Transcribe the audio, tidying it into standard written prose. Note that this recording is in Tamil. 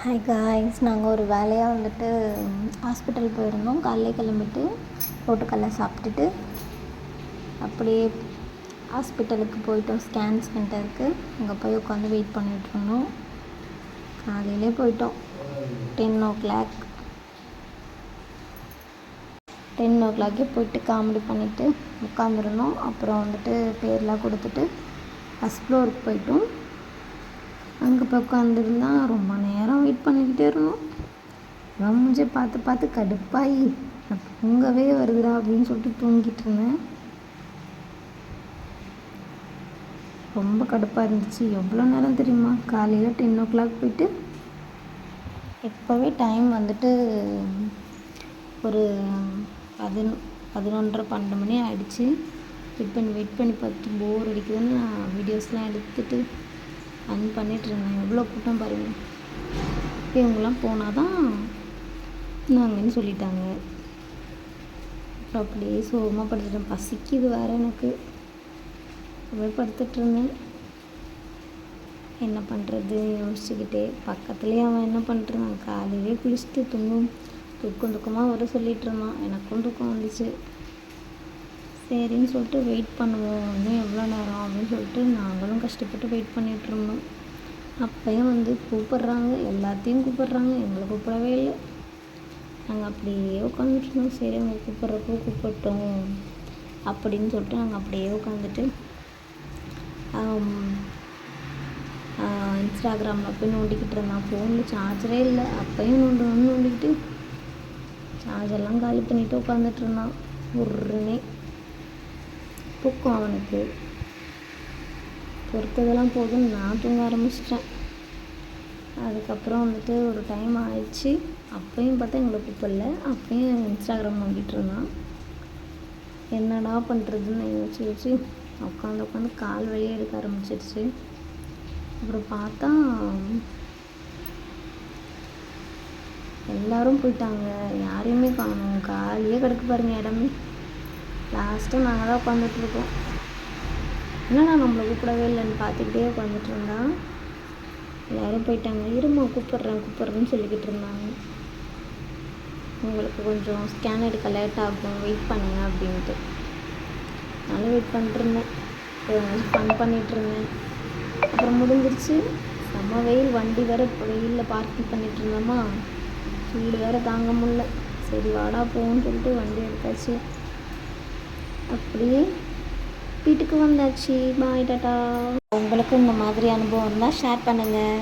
ஹாய் காய்ஸ், நாங்கள் ஒரு வேலையாக வந்துட்டு ஹாஸ்பிட்டல் போயிருந்தோம். காலையில் கிளம்பிட்டு ரோட்டுக்கல்ல சாப்பிட்டுட்டு அப்படியே ஹாஸ்பிட்டலுக்கு போயிட்டோம். ஸ்கேன் சென்டருக்கு அங்கே போய் உட்காந்து வெயிட் பண்ணிகிட்ருந்தோம். காலையிலே போயிட்டோம். 10 o'clock போயிட்டு காமெடி பண்ணிவிட்டு உட்காந்துருந்தோம். அப்புறம் வந்துட்டு பேர்லாம் கொடுத்துட்டு ஃபஸ்ட் ஃப்ளோருக்கு போயிட்டோம். அங்கே போய் உட்காந்துருந்தா ரொம்ப நேரம் வெயிட் பண்ணிக்கிட்டே இருந்தோம். மூஞ்சை பார்த்து கடுப்பாகி தூங்கவே வருதுடா அப்படின்னு சொல்லிட்டு தூங்கிட்டு இருந்தேன். ரொம்ப கடுப்பாக இருந்துச்சு. எவ்வளோ நேரம் தெரியுமா? காலையில் 10 o'clock போயிட்டு இப்போவே டைம் வந்துட்டு ஒரு 11:30-12 மணி ஆகிடுச்சு. வெயிட் பண்ணி பார்த்து போர் அடிக்குதுன்னு நான் வீடியோஸ்லாம் எடுத்துகிட்டு பண்ணிகிட்ருந்தேன். எவ்வளோ கூட்டம் பாருங்கள். இவங்கெல்லாம் போனால் தான் நாங்கன்னு சொல்லிட்டாங்க. அப்புறம் அப்படியே சோகமாக படுத்துட்டேன். பசிக்குது வேறு எனக்கு. அப்படியே படுத்துட்ருந்தேன். என்ன பண்ணுறது யோசிச்சுக்கிட்டே பக்கத்துலேயே அவன் என்ன பண்ணிட்டுருந்தான். காலையிலே குளிச்சுட்டு தூக்கமாக வர சொல்லிகிட்டு இருந்தான். எனக்கும் தூக்கம் வந்துச்சு. சரின்னு சொல்லிட்டு வெயிட் பண்ணுவோம், இன்னும் எவ்வளோ நேரம் அப்படின்னு சொல்லிட்டு நாங்களும் கஷ்டப்பட்டு வெயிட் பண்ணிகிட்ருந்தோம். அப்போயும் வந்து கூப்பிட்றாங்க, எல்லாத்தையும் கூப்பிட்றாங்க, எங்களை கூப்பிடவே இல்லை. நாங்கள் அப்படியே உட்காந்துட்ருந்தோம். சரி அவங்க கூப்பிட்றப்போ கூப்பிட்டோம் அப்படின்னு சொல்லிட்டு நாங்கள் அப்படியே உட்காந்துட்டு இன்ஸ்டாகிராமில் போய் நோண்டிக்கிட்டு இருந்தான். ஃபோனில் சார்ஜரே இல்லை. அப்பையும் நோண்டிக்கிட்டு சார்ஜெல்லாம் காலி பண்ணிவிட்டு உட்காந்துட்டு இருந்தான். ஒருனே தூக்கம் அவனுக்கு. பொறுத்ததெல்லாம் போதும், நான் தூங்க ஆரம்பிச்சிட்டேன். அதுக்கப்புறம் வந்துட்டு ஒரு டைம் ஆயிடுச்சு. அப்பையும் பார்த்தா எங்களை கூப்பிடல. அப்பையும் இன்ஸ்டாகிராம் நோண்டிகிட்டு இருந்தான். என்னடா பண்ணுறதுன்னு யோசிச்சு உட்காந்து கால் வலியே எடுக்க ஆரம்பிச்சிருச்சு. அப்புறம் பார்த்தா எல்லோரும் போயிட்டாங்க. யாரையுமே காணோம். காலியே கிடக்கு பாருங்கள் இடமே. லாஸ்ட்டாக நாங்கள் தான் உட்காந்துட்ருக்கோம். என்னடா நம்மளை கூப்பிடவே இல்லைன்னு பார்த்துக்கிட்டே உட்காந்துட்டு இருந்தான். எல்லோரும் போயிட்டாங்க. இருமா கூப்பிட்றேன்னு சொல்லிக்கிட்டு இருந்தாங்க. உங்களுக்கு கொஞ்சம் ஸ்கேன் எடுக்க லேட் ஆகும், வெயிட் பண்ணுங்க அப்படின்ட்டு. அதனால் வெயிட் பண்ணிட்டுருந்தேன். ஃபன் பண்ணிகிட்ருந்தேன். அப்புறம் முடிஞ்சிருச்சு. செம்ம வெயில். வண்டி வேறு வெயிலில் பார்க்கிங் பண்ணிகிட்டு இருந்தோமா, சூடு வேறு தாங்க முடியல. சரி வாடா போன்னு சொல்லிட்டு வண்டி எடுத்தாச்சு. அப்படியே வீட்டுக்கு வந்தாச்சு. பாய் டாட்டா. உங்களுக்கு இந்த மாதிரி அனுபவம் இருந்தால் ஷேர் பண்ணுங்கள்.